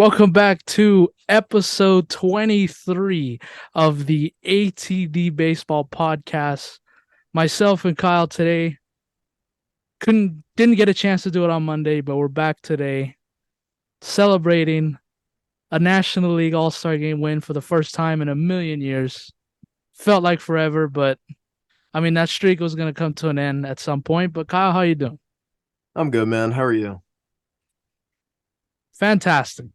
Welcome back to episode 23 of the ATD Baseball Podcast. Myself and Kyle today didn't get a chance to do it on Monday, but we're back today celebrating a National League All-Star Game win for the first time in a million years. Felt like forever, but I mean that streak was going to come to an end at some point. But Kyle, how you doing? I'm good, man. How are you? Fantastic.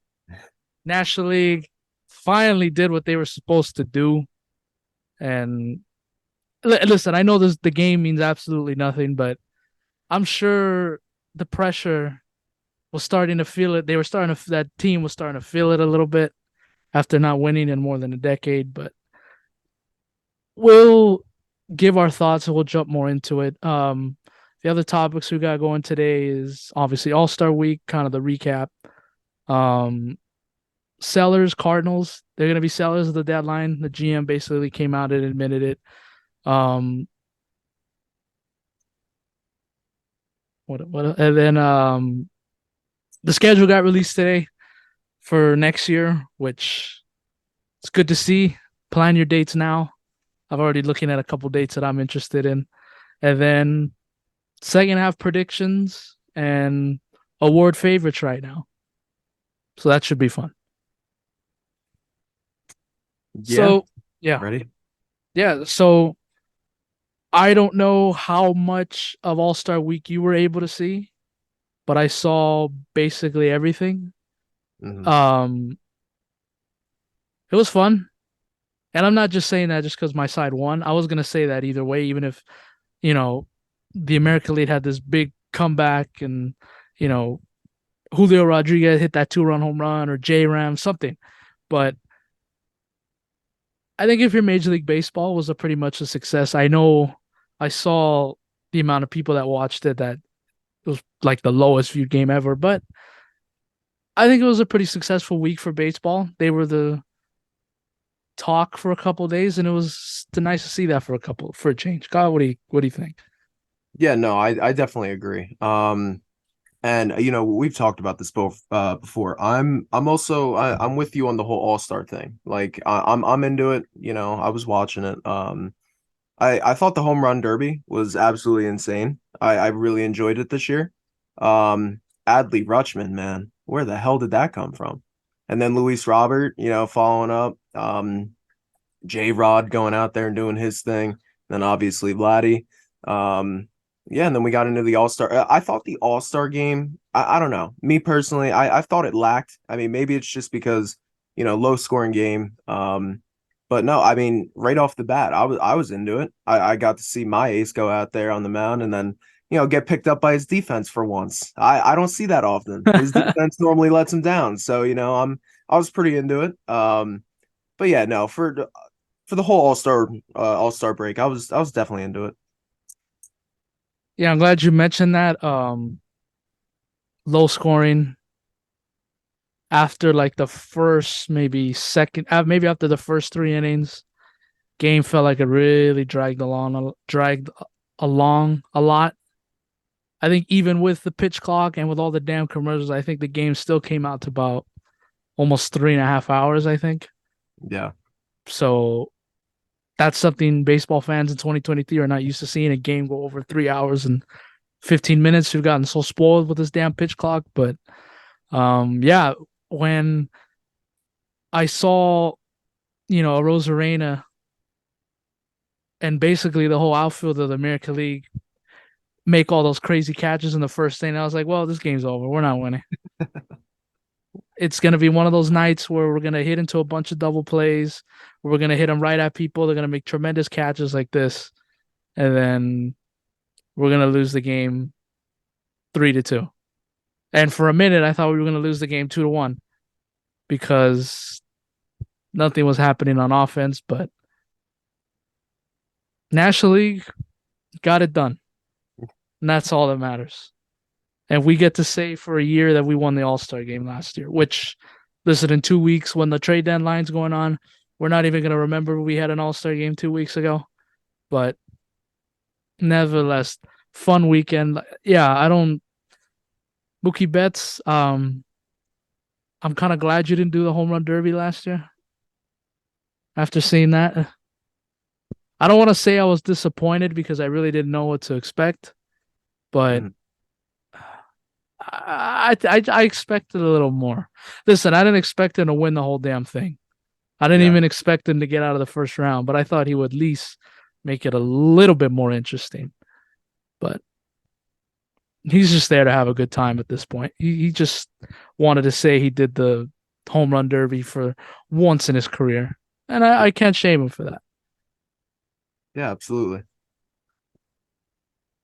National League finally did what they were supposed to do. And listen, I know the game means absolutely nothing, but I'm sure the pressure was starting to feel it. That team was starting to feel it a little bit after not winning in more than a decade. But we'll give our thoughts and we'll jump more into it. The other topics we got going today is obviously All Star Week, kind of the recap. Um, Sellers, Cardinals, they're going to be sellers of the deadline. The GM basically came out and admitted it. Um, and then the schedule got released today for next year, which it's good to see. Plan your dates now. I've already looking at a couple dates that I'm interested in. And then second half predictions and award favorites right now. So that should be fun. Yeah, So yeah. ready? Yeah. So I don't know how much of All Star Week you were able to see, but I saw basically everything. hmm Um, it was fun, and I'm not just saying that just because my side won. I was gonna say that either way, even if you know the American League had this big comeback, and you know Julio Rodriguez hit that 2-run home run or J Ram something. But I think if your Major League Baseball was a pretty much a success, I know I saw the amount of people that watched it that it was like the lowest viewed game ever, but I think it was a pretty successful week for baseball. They were the talk for a couple of days, and it was nice to see that for a change. Kyle, what do you think? Yeah, no, I definitely agree. And we've talked about this both before. I'm with you on the whole All-Star thing. Like I'm into it. I was watching it. I thought the home run derby was absolutely insane. I really enjoyed it this year. Adley Rutschman, man, where the hell did that come from? And then Luis Robert, following up. J Rod going out there and doing his thing. Then obviously Vladdy. Um, yeah, and then we got into the All Star. I thought the All Star game. I don't know. Me personally, I thought it lacked. I mean, maybe it's just because low scoring game. But no, I mean, right off the bat, I was into it. I got to see my ace go out there on the mound and then get picked up by his defense for once. I don't see that often. His defense normally lets him down. So I was pretty into it. But yeah, no, for the whole All Star break, I was definitely into it. Yeah, I'm glad you mentioned that. Low scoring after like the first, maybe second, maybe after the first 3 innings, game felt like it really dragged along a lot. I think even with the pitch clock and with all the damn commercials, I think the game still came out to about almost 3.5 hours, I think. Yeah. So that's something baseball fans in 2023 are not used to seeing a game go over 3 hours and 15 minutes. We've gotten so spoiled with this damn pitch clock. But yeah, when I saw, a Rosarena and basically the whole outfield of the American League make all those crazy catches in the first inning, I was like, well, this game's over. We're not winning. It's going to be one of those nights where we're going to hit into a bunch of double plays. We're going to hit them right at people. They're going to make tremendous catches like this. And then we're going to lose the game 3-2. And for a minute, I thought we were going to lose the game 2-1 because nothing was happening on offense. But National League got it done. And that's all that matters. And we get to say for a year that we won the All Star game last year, which, listen, in 2 weeks when the trade deadline's going on, we're not even going to remember we had an All Star game 2 weeks ago. But nevertheless, fun weekend. Yeah, I don't. Mookie Betts, I'm kind of glad you didn't do the home run derby last year after seeing that. I don't want to say I was disappointed because I really didn't know what to expect, but Mhm. I expected a little more. Listen, I didn't expect him to win the whole damn thing. I didn't Yeah. even expect him to get out of the first round, but I thought he would at least make it a little bit more interesting. But he's just there to have a good time at this point. He just wanted to say he did the home run derby for once in his career. And I can't shame him for that. Yeah, absolutely.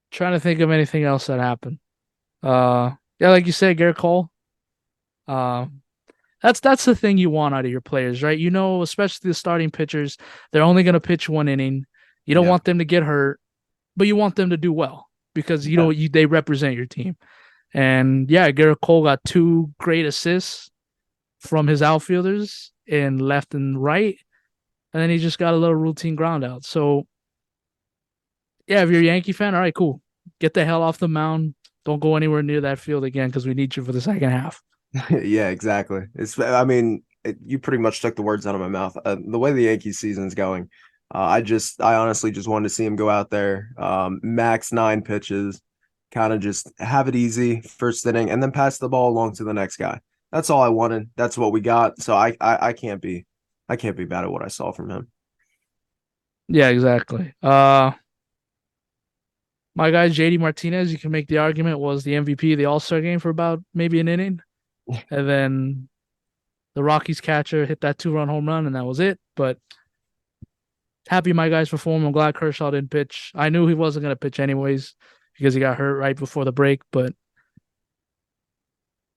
Trying to think of anything else that happened. Yeah, like you said, Garrett Cole. Uh, that's the thing you want out of your players, right? You know, especially the starting pitchers, they're only going to pitch one inning. You don't Yeah. want them to get hurt, but you want them to do well because Yeah. they represent your team. And yeah, Garrett Cole got two great assists from his outfielders in left and right, and then he just got a little routine ground out. So yeah, if you're a Yankee fan, all right, cool. Get the hell off the mound. Don't go anywhere near that field again because we need you for the second half. Yeah, exactly. You pretty much took the words out of my mouth. The way the Yankees season is going, I honestly just wanted to see him go out there, max 9 pitches, kind of just have it easy first inning, and then pass the ball along to the next guy. That's all I wanted. That's what we got. So I can't be bad at what I saw from him. Yeah, exactly. My guy JD Martinez, you can make the argument was the MVP of the All Star game for about maybe an inning, and then the Rockies catcher hit that 2-run home run, and that was it. But happy my guys performed. I'm glad Kershaw didn't pitch. I knew he wasn't going to pitch anyways because he got hurt right before the break, but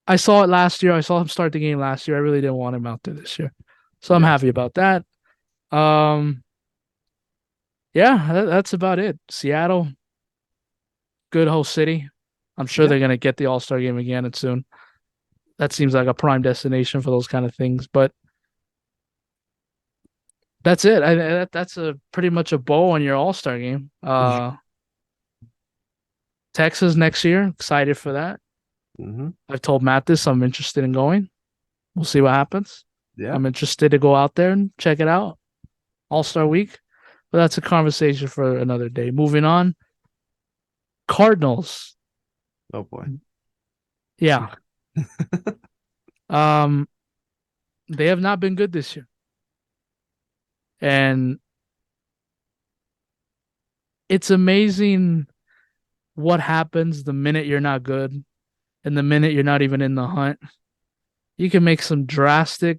I saw it last year. I saw him start the game last year. I really didn't want him out there this year. So I'm Yeah. happy about that. Um, yeah, that's about it. Seattle, good host city. I'm sure Yeah. they're going to get the All Star game again and soon. That seems like a prime destination for those kind of things. But that's it. That's a pretty much a bow on your All Star game. Texas next year. Excited for that. Hmm. I've told Matt this. I'm interested in going. We'll see what happens. Yeah. I'm interested to go out there and check it out. All Star Week. But that's a conversation for another day. Moving on. Cardinals. Oh boy. Yeah. Um, they have not been good this year. And it's amazing what happens the minute you're not good and the minute you're not even in the hunt. You can make some drastic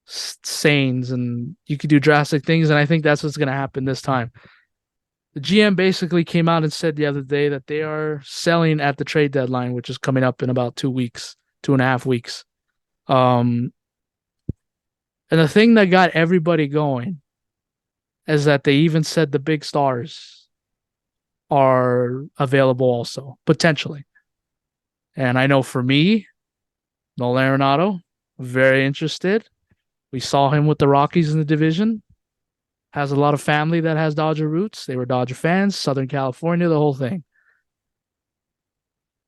sayings and you could do drastic things. And I think that's what's going to happen this time. The GM basically came out and said the other day that they are selling at the trade deadline, which is coming up in about 2 weeks, 2.5 weeks. Um, and the thing that got everybody going is that they even said the big stars are available also, potentially. And I know for me, Nolan Arenado, very interested. We saw him with the Rockies in the division. Has a lot of family that has Dodger roots. They were Dodger fans, Southern California, the whole thing.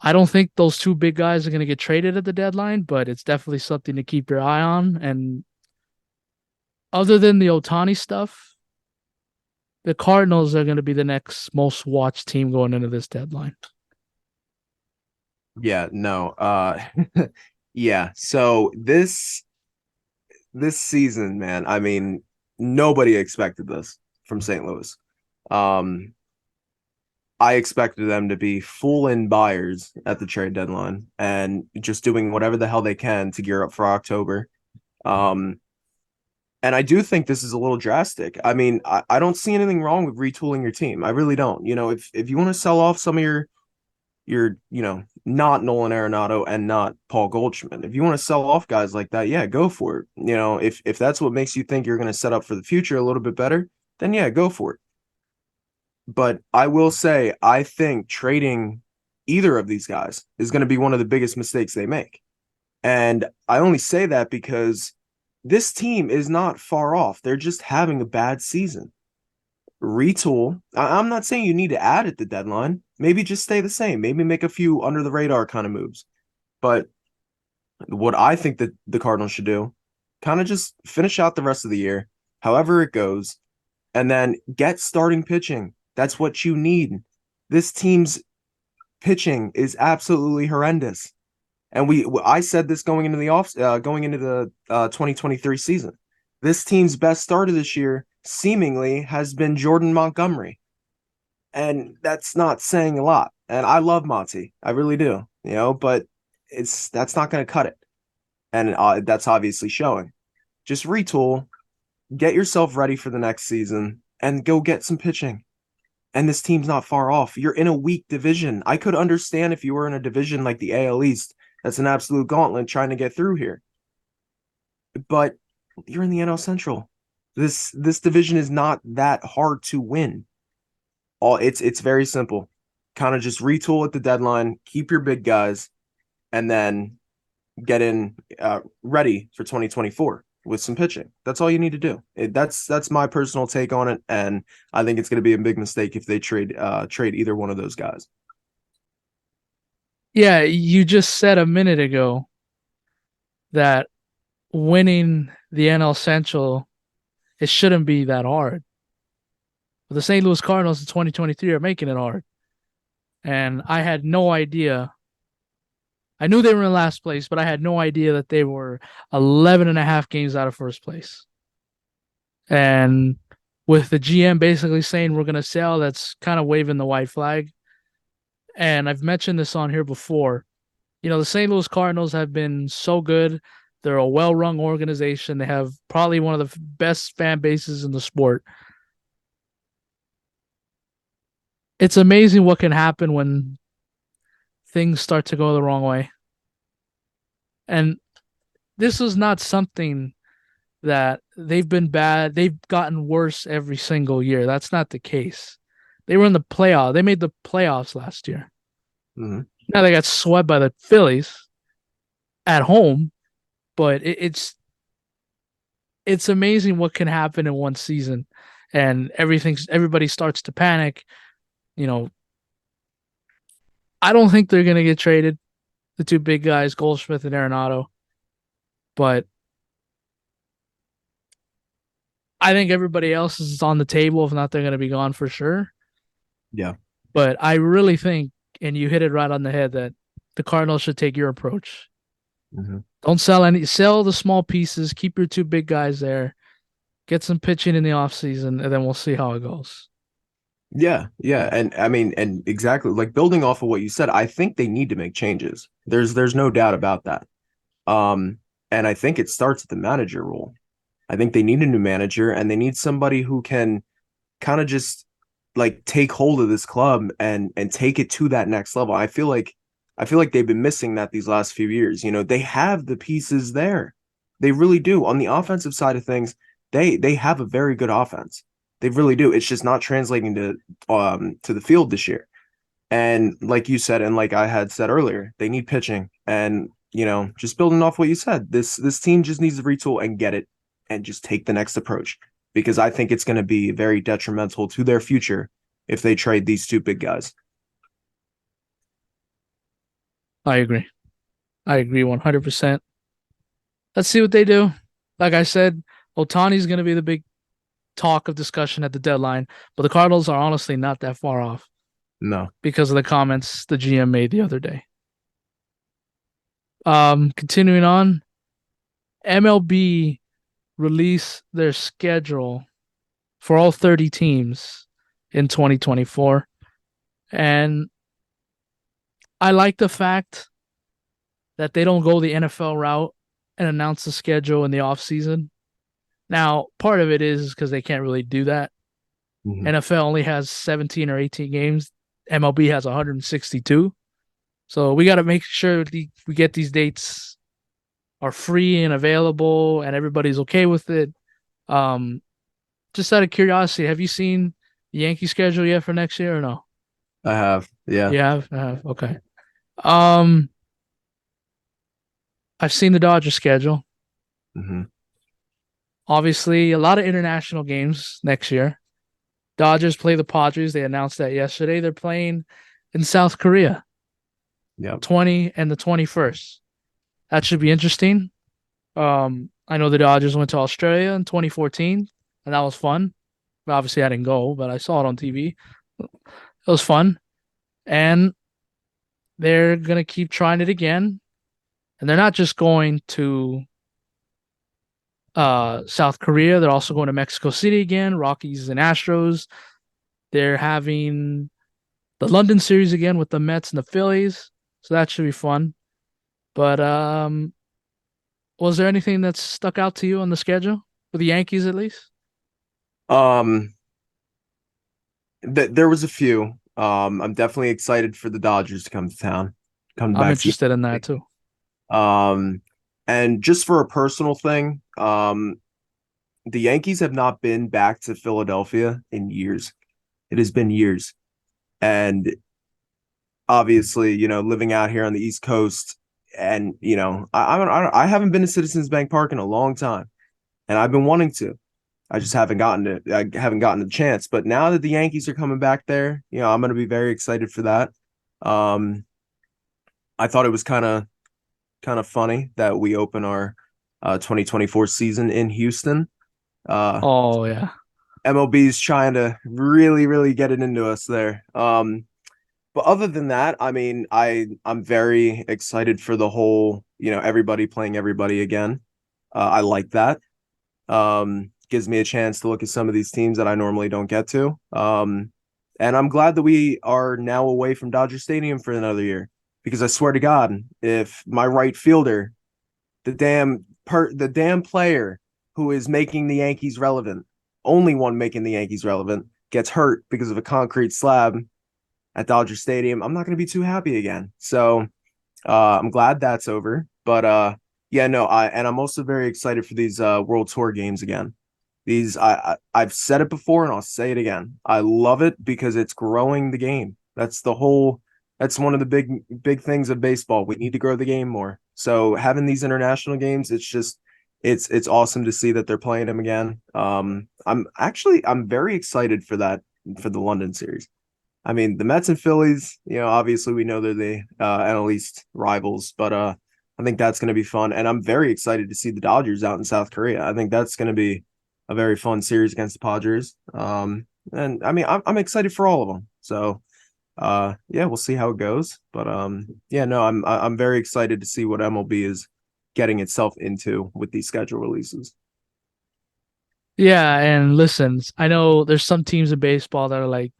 I don't think those two big guys are going to get traded at the deadline, but it's definitely something to keep your eye on. And other than the Otani stuff, the Cardinals are going to be the next most watched team going into this deadline. Yeah, no. Yeah. So this season, man, I mean, nobody expected this from St. Louis. Um, I expected them to be full in buyers at the trade deadline and just doing whatever the hell they can to gear up for October. Um, and I do think this is a little drastic. I mean, I don't see anything wrong with retooling your team. I really don't. You know, if you want to sell off some of your not Nolan Arenado and not Paul Goldschmidt. If you want to sell off guys like that, yeah, go for it. You know, if that's what makes you think you're going to set up for the future a little bit better, then yeah, go for it. But I will say, I think trading either of these guys is going to be one of the biggest mistakes they make. And I only say that because this team is not far off. They're just having a bad season. Retool. I'm not saying you need to add at the deadline. Maybe just stay the same. Maybe make a few under the radar kind of moves. But What I think that the Cardinals should do, kind of just finish out the rest of the year, however it goes, and then get starting pitching. That's what you need. This team's pitching is absolutely horrendous. And I said this going into the 2023 season. This team's best starter this year seemingly has been Jordan Montgomery, and that's not saying a lot. And I love Monty, I really do, but that's not going to cut it, and that's obviously showing. Just retool, get yourself ready for the next season, and go get some pitching. And this team's not far off. You're in a weak division. I could understand if you were in a division like the AL East. That's an absolute gauntlet trying to get through here. But you're in the NL Central. This division is not that hard to win. It's very simple. Kind of just retool at the deadline, keep your big guys, and then get in ready for 2024 with some pitching. That's all you need to do. That's my personal take on it, and I think it's going to be a big mistake if they trade either one of those guys. Yeah, you just said a minute ago that winning the NL Central, it shouldn't be that hard. But the St. Louis Cardinals in 2023 are making it hard. And I had no idea. I knew they were in last place, but I had no idea that they were 11 and a half games out of first place. And with the GM basically saying we're going to sell, that's kind of waving the white flag. And I've mentioned this on here before. The St. Louis Cardinals have been so good. They're a well-run organization. They have probably one of the best fan bases in the sport. It's amazing what can happen when things start to go the wrong way. And this is not something that they've been bad. They've gotten worse every single year. That's not the case. They were in the playoff. They made the playoffs last year. Mm-hmm. Now they got swept by the Phillies at home, but it's amazing what can happen in one season, and everybody starts to panic. I don't think they're gonna get traded, the two big guys, Goldschmidt and Arenado, but I think everybody else is on the table. If not, they're gonna be gone for sure. Yeah. But I really think, and you hit it right on the head, that the Cardinals should take your approach. Mm-hmm. Don't sell the small pieces, keep your two big guys there, get some pitching in the offseason, and then we'll see how it goes. Yeah. And I mean, and exactly like building off of what you said, I think they need to make changes. There's no doubt about that. And I think it starts at the manager role. I think they need a new manager, and they need somebody who can kind of just like take hold of this club and take it to that next level. I feel like they've been missing that these last few years. They have the pieces there. They really do. On the offensive side of things, they have a very good offense. They really do. It's just not translating to the field this year. And like you said, and like I had said earlier, they need pitching. And just building off what you said, this team just needs to retool and get it and just take the next approach, because I think it's going to be very detrimental to their future if they trade these two big guys. I agree 100%. Let's see what they do. Like I said, Ohtani's going to be the big talk of discussion at the deadline, but the Cardinals are honestly not that far off. No. Because of the comments the GM made the other day. Continuing on, MLB release their schedule for all 30 teams in 2024. And I like the fact that they don't go the NFL route and announce the schedule in the offseason. Now, part of it is because they can't really do that. Mm-hmm. NFL only has 17 or 18 games. MLB has 162. So we got to make sure we get these dates are free and available and everybody's okay with it. Just out of curiosity, have you seen the Yankee schedule yet for next year or no? I have. Yeah. You have? I have. Okay. I've seen the Dodgers schedule. Mm-hmm. Obviously, a lot of international games next year. Dodgers play the Padres. They announced that yesterday. They're playing in South Korea. Yep. 20 and the 21st. That should be interesting. I know the Dodgers went to Australia in 2014, and that was fun. Obviously, I didn't go, but I saw it on TV. It was fun, and they're gonna keep trying it again. And they're not just going to South Korea; they're also going to Mexico City again. Rockies and Astros. They're having the London series again with the Mets and the Phillies, so that should be fun. But was there anything that stuck out to you on the schedule for the Yankees at least? Um, there was a few. I'm definitely excited for the Dodgers to come to town, come I'm back to interested in that the too. um, and just for a personal thing, the Yankees have not been back to Philadelphia in years. It has been years, and obviously, living out here on the East Coast, and I haven't been to Citizens Bank Park in a long time, and I've been wanting to. I just haven't gotten it. I haven't gotten the chance. But now that the Yankees are coming back there, I'm going to be very excited for that. Um, I thought it was kind of funny that we open our 2024 season in Houston. Uh, Oh yeah. MLB's trying to really, really get it into us there. But other than that, I mean, I'm very excited for the whole, everybody playing everybody again. I like that. Gives me a chance to look at some of these teams that I normally don't get to. And I'm glad that we are now away from Dodger Stadium for another year because I swear to God, if my right fielder, the damn player who is making the Yankees relevant, only one making the Yankees relevant, gets hurt because of a concrete slab at Dodger Stadium, I'm not going to be too happy again. So I'm glad that's over. But yeah, no, I'm also very excited for these World Tour games again. I've said it before and I'll say it again. I love it because it's growing the game. That's one of the big things of baseball. We need to grow the game more. So having these international games, it's awesome to see that they're playing them again. I'm very excited for that for the London series. I mean, the Mets and Phillies, obviously we know they're the NL East rivals, but I think that's going to be fun. And I'm very excited to see the Dodgers out in South Korea. I think that's going to be a very fun series against the Padres. And I mean, I'm excited for all of them. So, yeah, we'll see how it goes. But yeah, no, I'm very excited to see what MLB is getting itself into with these schedule releases. Yeah, and listen, I know there's some teams in baseball that are like,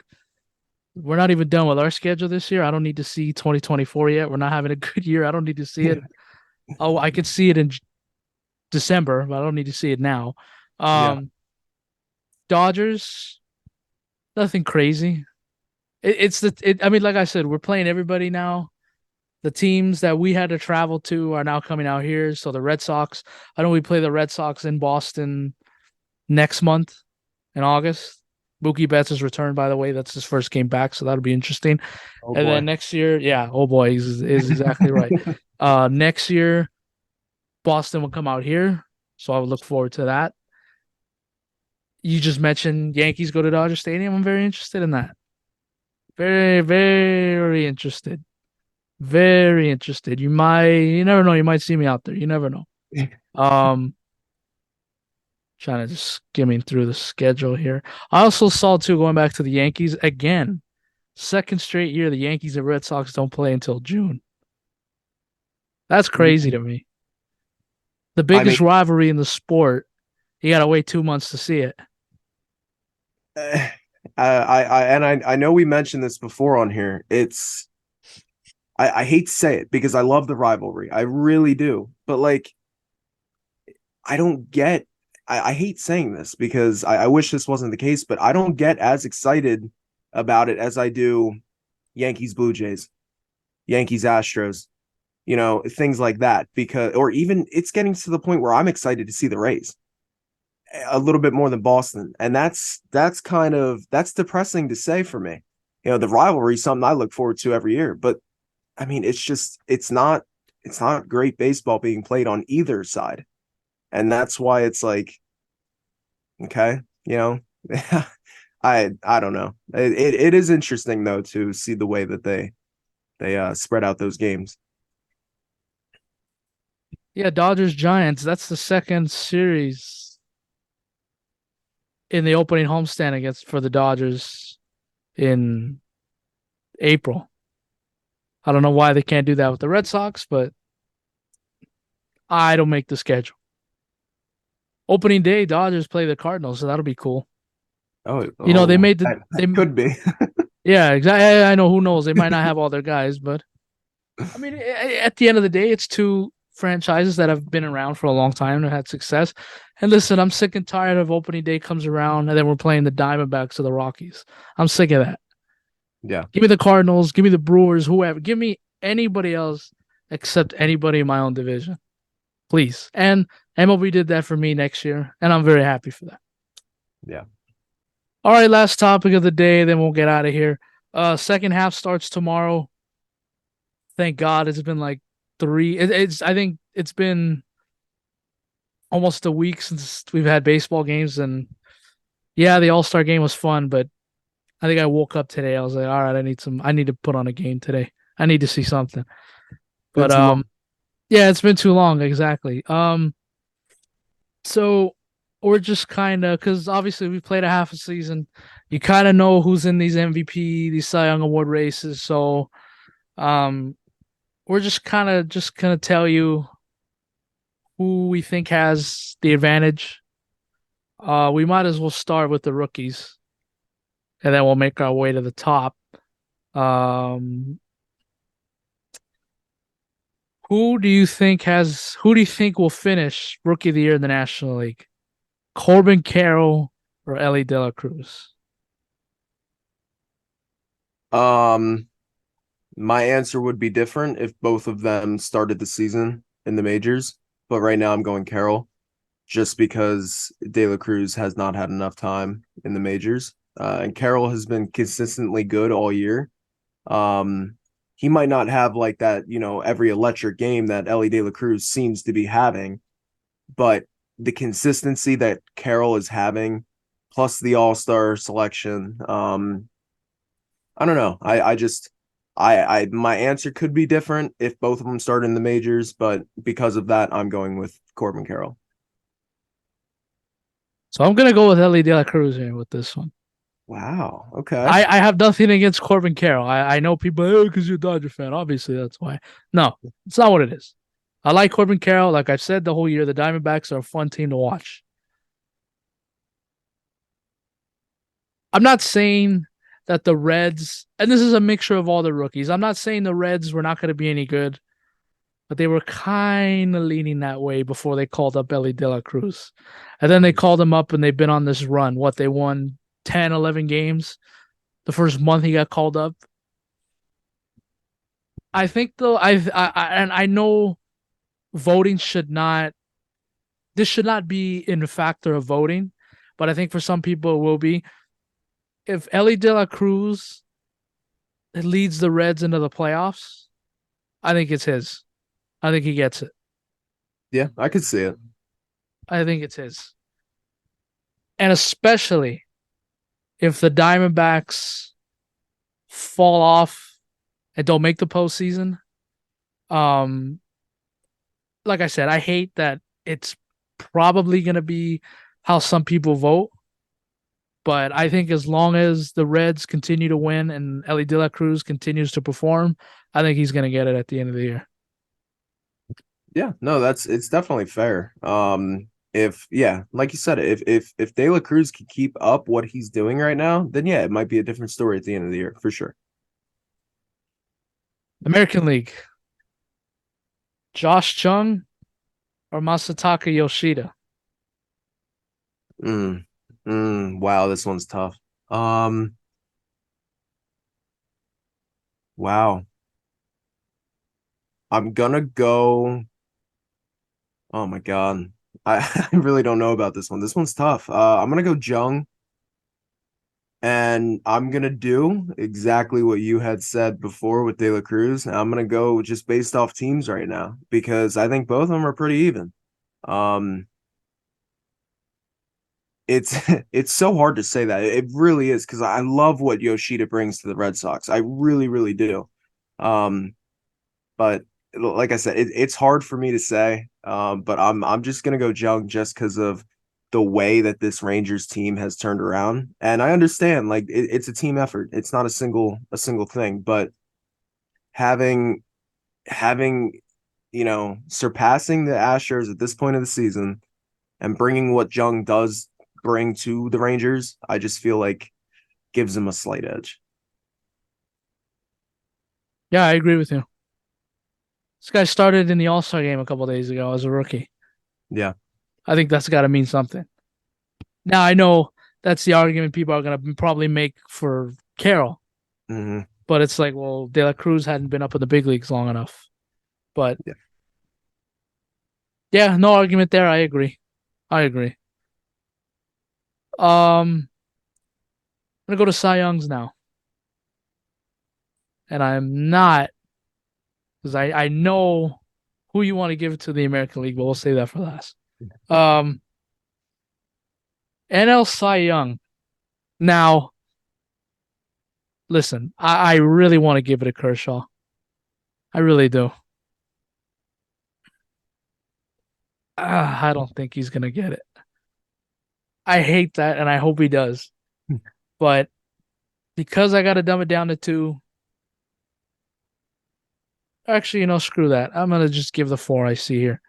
we're not even done with our schedule this year. I don't need to see 2024 yet. We're not having a good year. I don't need to see it. Oh, I could see it in December, but I don't need to see it now. Yeah. Dodgers, nothing crazy. I mean, like I said, we're playing everybody now. The teams that we had to travel to are now coming out here. So the Red Sox, I know we play the Red Sox in Boston next month in August. Mookie Betts is returned, by the way. That's his first game back, so that'll be interesting. Oh And then boy. next year, yeah, oh boy, is exactly right. Next year, Boston will come out here, so I would look forward to that. You just mentioned Yankees go to Dodger Stadium. I'm very interested in that. Very, very interested. Very interested. You never know. You might see me out there. You never know. Um, Trying to just skimming through the schedule here. I also saw too, going back to the Yankees again, second straight year the Yankees and Red Sox don't play until June. That's crazy to me. The I mean, biggest rivalry in the sport. You gotta wait 2 months to see it. I know we mentioned this before on here. I hate to say it because I love the rivalry. I really do. But like I don't get I hate saying this because I wish this wasn't the case, but I don't get as excited about it as I do Yankees Blue Jays, Yankees Astros, things like that. Because or even it's getting to the point where I'm excited to see the Rays a little bit more than Boston. And that's depressing to say for me. The rivalry is something I look forward to every year, but I mean, it's not great baseball being played on either side. And that's why it's like, okay, I don't know. It is interesting though to see the way that they spread out those games. Yeah, Dodgers Giants. That's the second series in the opening homestand against for the Dodgers in April. I don't know why they can't do that with the Red Sox, but I don't make the schedule. Opening day, Dodgers play the Cardinals, so that'll be cool. Oh, You know, they oh, made the that could be. yeah, exactly. I know who knows. They might not have all their guys, but I mean, at the end of the day, it's two franchises that have been around for a long time and had success. And listen, I'm sick and tired of opening day comes around and then we're playing the Diamondbacks or the Rockies. I'm sick of that. Yeah, Give me the Cardinals, give me the Brewers, whoever. Give me anybody else except anybody in my own division, please. And MLB did that for me next year, and I'm very happy for that. yeah. All right, last topic of the day, then we'll get out of here. Second half starts tomorrow. Thank God, it's been like it's I think it's been almost a week since we've had baseball games, and yeah, the All Star game was fun, but I think I woke up today. I was like, all right, I need to put on a game today. I need to see something. Been But too long. yeah, it's been too long, exactly. So we're just kind of because obviously we played a half a season. You kind of know who's in these MVP, these Cy Young Award races. So um, we're just gonna tell you who we think has the advantage. We might as well start with the rookies, and then we'll make our way to the top. Um, who do you think will finish Rookie of the Year in the National League? Corbin Carroll or Ellie De La Cruz? Um, my answer would be different if both of them started the season in the majors, but right now I'm going Carroll just because De La Cruz has not had enough time in the majors. And Carroll has been consistently good all year. Um, he might not have like that, every electric game that Ellie De La Cruz seems to be having, but the consistency that Carroll is having, plus the All Star selection, I don't know. My answer could be different if both of them start in the majors, but because of that, I'm going with Corbin Carroll. So I'm gonna go with Ellie De La Cruz here with this one. Wow. Okay. I have nothing against Corbin Carroll. I know people, oh, because you're a Dodger fan. Obviously, that's why. No, it's not what it is. I like Corbin Carroll. Like I've said the whole year, the Diamondbacks are a fun team to watch. I'm not saying that the Reds, and this is a mixture of all the rookies. I'm not saying the Reds were not going to be any good, but they were kind of leaning that way before they called up Ellie De La Cruz. And then they called him up and they've been on this run. What, they won 10, 11 games the first month he got called up. I think though, and I know voting should not, this should not be in a factor of voting, but I think for some people it will be. If Ellie De La Cruz leads the Reds into the playoffs, I think it's his. I think he gets it. Yeah, I could see it. I think it's his. And especially if the Diamondbacks fall off and don't make the postseason. Um, like I said, I hate that it's probably going to be how some people vote. But I think as long as the Reds continue to win and Ellie De La Cruz continues to perform, I think he's going to get it at the end of the year. Yeah, no, it's definitely fair. If yeah, like you said, if De La Cruz can keep up what he's doing right now, then yeah, it might be a different story at the end of the year for sure. American League, Josh Chung or Masataka Yoshida? Wow, this one's tough. Um, wow. I'm gonna go. Oh my God. I really don't know about this one. This one's tough. I'm gonna go Jung, and I'm gonna do exactly what you had said before with De La Cruz. I'm gonna go just based off teams right now because I think both of them are pretty even. Um, it's it's so hard to say that. It really is because I love what Yoshida brings to the Red Sox. I really, really do. Um, but like I said, it's hard for me to say. But I'm just gonna go Jung just because of the way that this Rangers team has turned around. And I understand, like it's a team effort. It's not a single thing, but having having surpassing the Astros at this point of the season and bringing what Jung does bring to the Rangers, I just feel like gives him a slight edge. Yeah, I agree with you. This guy started in the All Star game a couple days ago as a rookie. Yeah. I think that's got to mean something. Now I know that's the argument people are going to probably make for Carroll, Hmm. but it's like, well, De La Cruz hadn't been up in the big leagues long enough. But Yeah. yeah, no argument there. I agree. I agree. I'm gonna go to Cy Youngs now, and I'm not because I know who you want to give it to the American League, but we'll save that for last. Um, NL Cy Young. Now, listen, I really want to give it to Kershaw. I really do. I don't think he's gonna get it. I hate that, and I hope he does. But because I got to dumb it down to two, actually, screw that. I'm gonna just give the four I see here.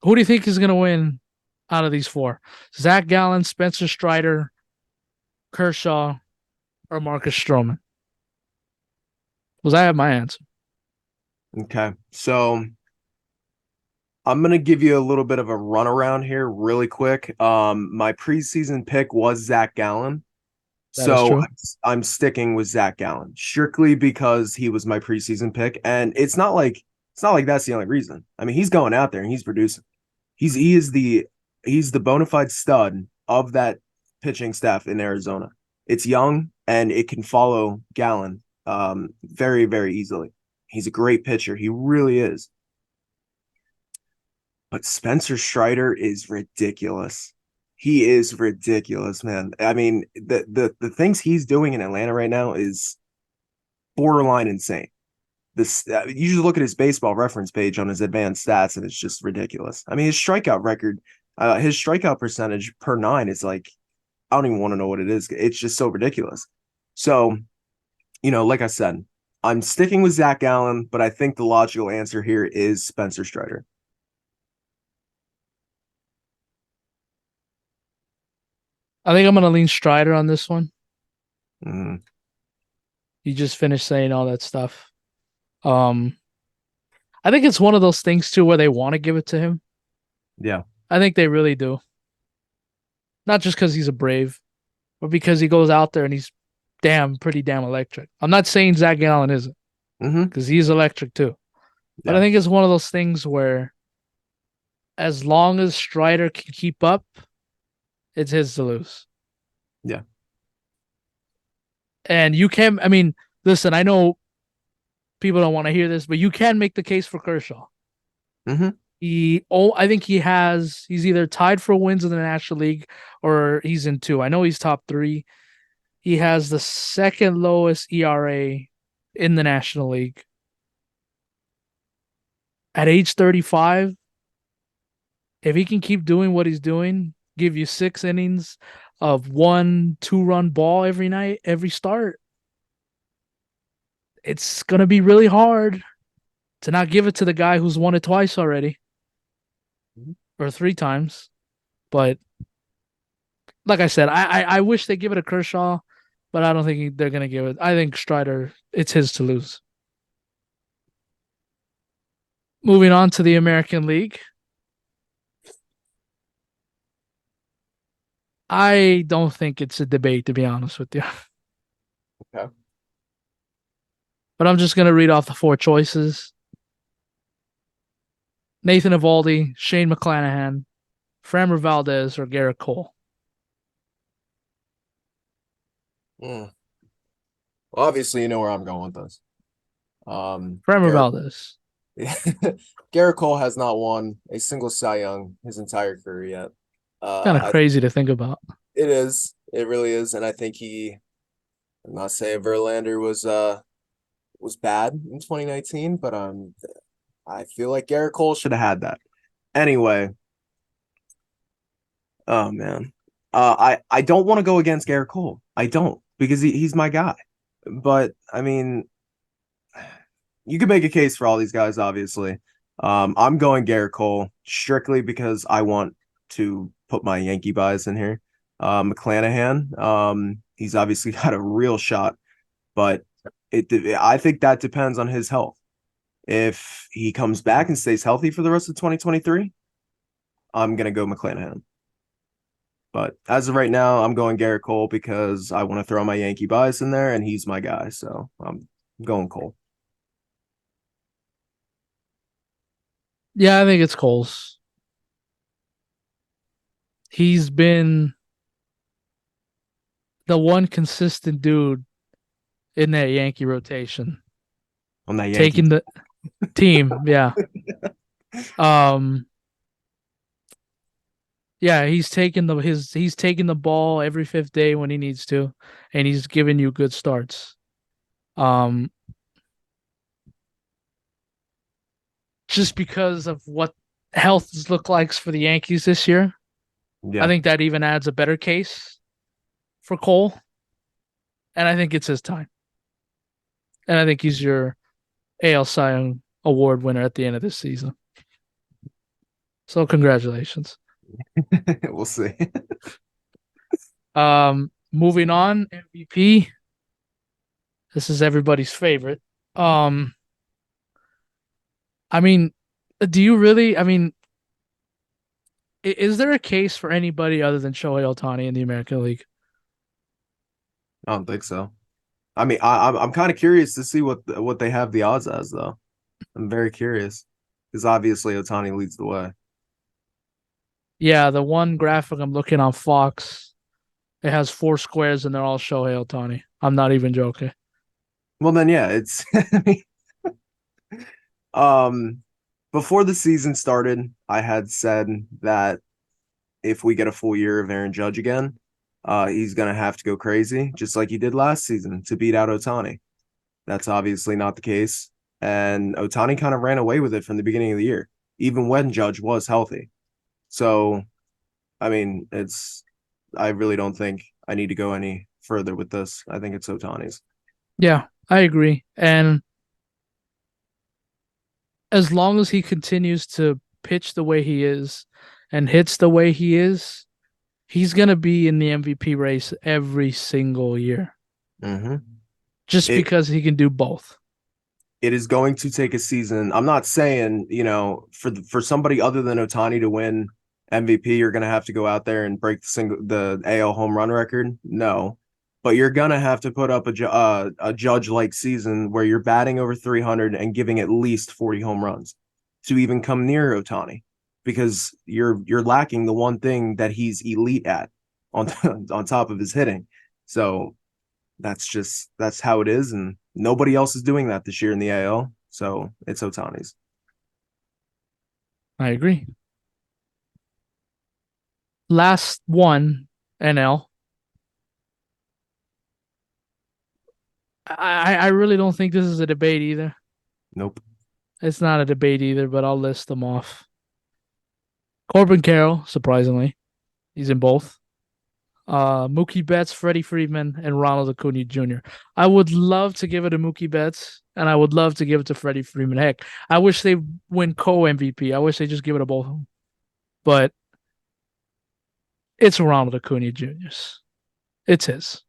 Who do you think is gonna win out of these four? Zach Gallen, Spencer Strider, Kershaw, or Marcus Stroman? Because I have my answer. Okay. So I'm gonna give you a little bit of a runaround here really quick. My preseason pick was Zach Gallen. That is So true. I'm sticking with Zach Gallen strictly because he was my preseason pick. And it's not like that's the only reason. I mean, he's going out there and he's producing. He's the bona fide stud of that pitching staff in Arizona. It's young and it can follow Gallen very, very easily. He's a great pitcher. He really is. But Spencer Strider is ridiculous. He is ridiculous, man. I mean, the things he's doing in Atlanta right now is borderline insane. This you just look at his baseball reference page on his advanced stats, and it's just ridiculous. I mean, his strikeout percentage per nine is like I don't even want to know what it is. It's just so ridiculous. So, like I said, I'm sticking with Zach Allen, but I think the logical answer here is Spencer Strider. I think I'm gonna lean Strider on this one. Mm, You just finished saying all that stuff. Um, I think it's one of those things too where they want to give it to him. yeah. I think they really do. Not just because he's a Brave, but because he goes out there and he's pretty damn electric. I'm not saying Zach Gallen isn't, Hmm. because he's electric too. But I Yeah. think it's one of those things where as long as Strider can keep up, it's his to lose. Yeah. And you can, I mean, listen, I know people don't want to hear this, but you can make the case for Kershaw. Hmm. I think he's either tied for wins in the National League or he's in two. I know he's top three. He has the second lowest ERA in the National League. At age 35, if he can keep doing what he's doing, give you 6 innings of 1, 2 run ball every night, every start, it's going to be really hard to not give it to the guy who's won it twice already or 3 times. But like I said, I wish they give it a Kershaw, but I don't think they're going to give it. I think Strider, it's his to lose. Moving on to the American League. I don't think it's a debate, to be honest with you. Okay. But I'm just going to read off the four choices: Nathan Evaldi, Shane McClanahan, Framber Valdez, or Garrett Cole. Mm. Well, obviously, you know where I'm going with this. Framber Garrett Valdez. Garrett Cole has not won a single Cy Young his entire career yet. Kind of I crazy to think about. It is, it really is, and I think I'm not saying Verlander was bad in 2019, but I feel like Garrett Cole should have had that. Anyway, oh man. I don't want to go against Garrett Cole. I don't because he's my guy. But I mean, you can make a case for all these guys, obviously. I'm going Garrett Cole strictly because I want to put my Yankee bias in here. McClanahan, he's obviously got a real shot, but I think that depends on his health. If he comes back and stays healthy for the rest of 2023, I'm gonna go McClanahan. But as of right now, I'm going Garrett Cole because I want to throw my Yankee bias in there, and he's my guy. So I'm going Cole. Yeah, I think it's Cole's. He's been the one consistent dude in that Yankee rotation, On that Yankee. taking the team. Yeah. Um. Yeah, he's taking the ball every fifth day when he needs to, and he's giving you good starts. Um. Just because of what health look like for the Yankees this year, I Yeah. think that even adds a better case for Cole, and I think it's his time. And I think he's your AL Cy Young Award winner at the end of this season. So congratulations. We'll see. Moving on, MVP. This is everybody's favorite. I mean, do you really? I mean, is there a case for anybody other than Shohei Ohtani in the American League? I don't think so. I mean, I'm kind of curious to see what they have the odds as, though. I'm very curious because obviously Otani leads the way. Yeah, the one graphic I'm looking on Fox, it has four squares and they're all Shohei Ohtani. I'm not even joking. Well, then, yeah, it's um before the season started, I had said that if we get a full year of Aaron Judge again, he's gonna have to go crazy, just like he did last season to beat out Otani. That's obviously not the case. And Otani kind of ran away with it from the beginning of the year, even when Judge was healthy. So, I mean, I really don't think I need to go any further with this. I think it's Otani's. Yeah, I agree. And as long as he continues to pitch the way he is and hits the way he is, he's going to be in the MVP race every single year Mm-hmm. just It, because he can do both. it is going to take a season. I'm not saying, for somebody other than Otani to win MVP, you're going to have to go out there and break the AL home run record. No, but you're going to have to put up a Judge like season where you're batting over 300 and giving at least 40 home runs to even come near Otani, because you're lacking the one thing that he's elite at on on top of his hitting. So that's how it is, and nobody else is doing that this year in the AL. So it's Otani's. I agree. Last one, NL. I really don't think this is a debate either. Nope. It's not a debate either, but I'll list them off. Corbin Carroll, surprisingly, he's in both. Mookie Betts, Freddie Freeman, and Ronald Acuna Jr. I would love to give it to Mookie Betts, and I would love to give it to Freddie Freeman. Heck, I wish they win co-MVP. I wish they just give it to both of them. But it's Ronald Acuna Jr.'s. It's his.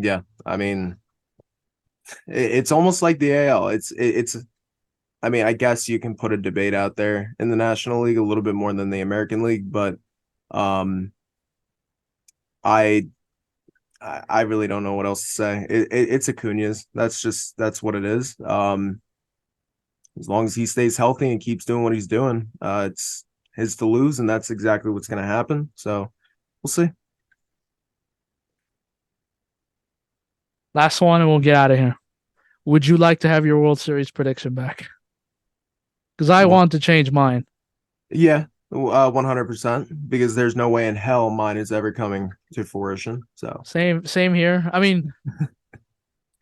Yeah, I mean, it's almost like the AL. It's. I mean, I guess you can put a debate out there in the National League a little bit more than the American League, but um, I I really don't know what else to say. It's Acuna's. That's what it is. As long as he stays healthy and keeps doing what he's doing, it's his to lose, and that's exactly what's going to happen. So we'll see. Last one, and we'll get out of here. Would you like to have your World Series prediction back? Because I Well, want to change mine. yeah, 100%. Because there's no way in hell mine is ever coming to fruition. So Same here. I mean,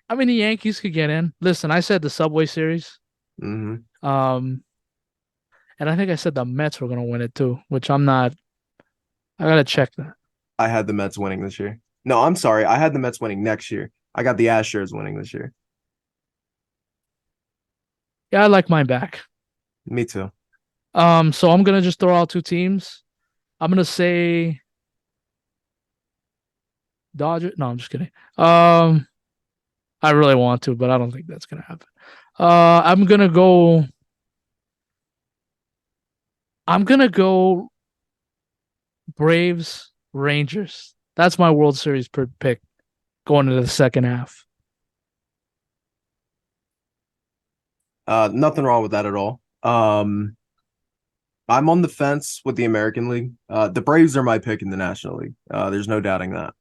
the Yankees could get in. Listen, I said the Subway Series. Hmm. Um, and I think I said the Mets were gonna win it too, which I'm not. I gotta check that. I had the Mets winning this year. No, I'm sorry. I had the Mets winning next year. I got the Astros winning this year. Yeah, I like mine back. Me too. So I'm gonna just throw out two teams. I'm gonna say Dodgers. No, I'm just kidding. I really want to, but I don't think that's gonna happen. I'm gonna go. I'm gonna go Braves Rangers. That's my World Series pick going into the second half. Nothing wrong with that at all. I'm on the fence with the American League. The Braves are my pick in the National League. There's no doubting that.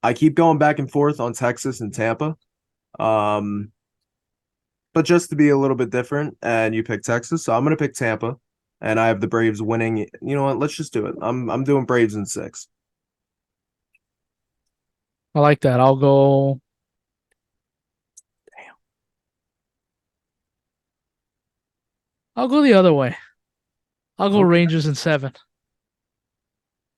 I keep going back and forth on Texas and Tampa. Um, but just to be a little bit different, and you pick Texas, so I'm gonna pick Tampa, and I have the Braves winning. You know what? Let's just do it. I'm doing Braves in six. I like that. I'll go. I'll go the other way. I'll go Okay, Rangers in seven.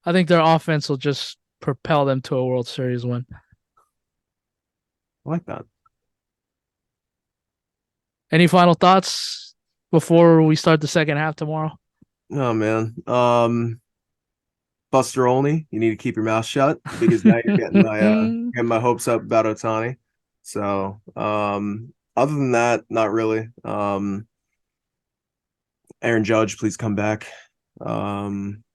I think their offense will just propel them to a World Series win. I like that. Any final thoughts before we start the second half tomorrow? Oh man. Buster Olney, you need to keep your mouth shut because now you're getting my hopes up about Otani. So other than that, not really. Aaron Judge, please come back.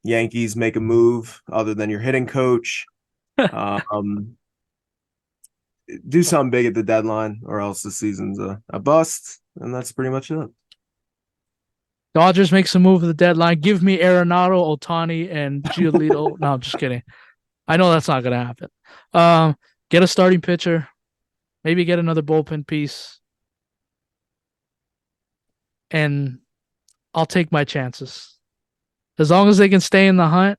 Yankees make a move other than your hitting coach. Um, do something big at the deadline, or else the season's a bust, and that's pretty much it. Dodgers makes a move at the deadline. Give me Arenado, Otani, and Giolito. No, I'm just kidding. I know that's not going to happen. Get a starting pitcher. Maybe get another bullpen piece. And I'll take my chances. As long as they can stay in the hunt,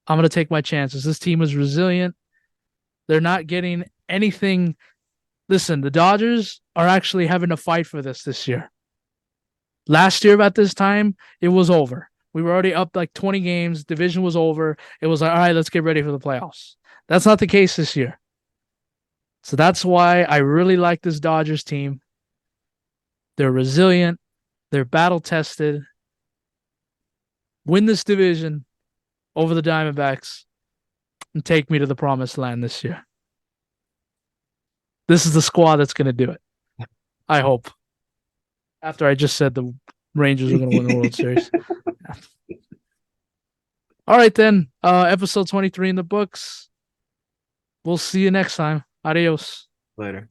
I'm going to take my chances. This team is resilient. They're not getting anything. Listen, the Dodgers are actually having to fight for this year. Last year at this time, it was over. We were already up like 20 games. Division was over. It was like, all right, let's get ready for the playoffs. That's not the case this year. So that's why I really like this Dodgers team. They're resilient. They're battle tested. Win this division over the Diamondbacks and take me to the promised land this year. This is the squad that's going to do it. I hope. After I just said the Rangers are going to win the World Series. All right, then. Episode 23 in the books. We'll see you next time. Adios. Later.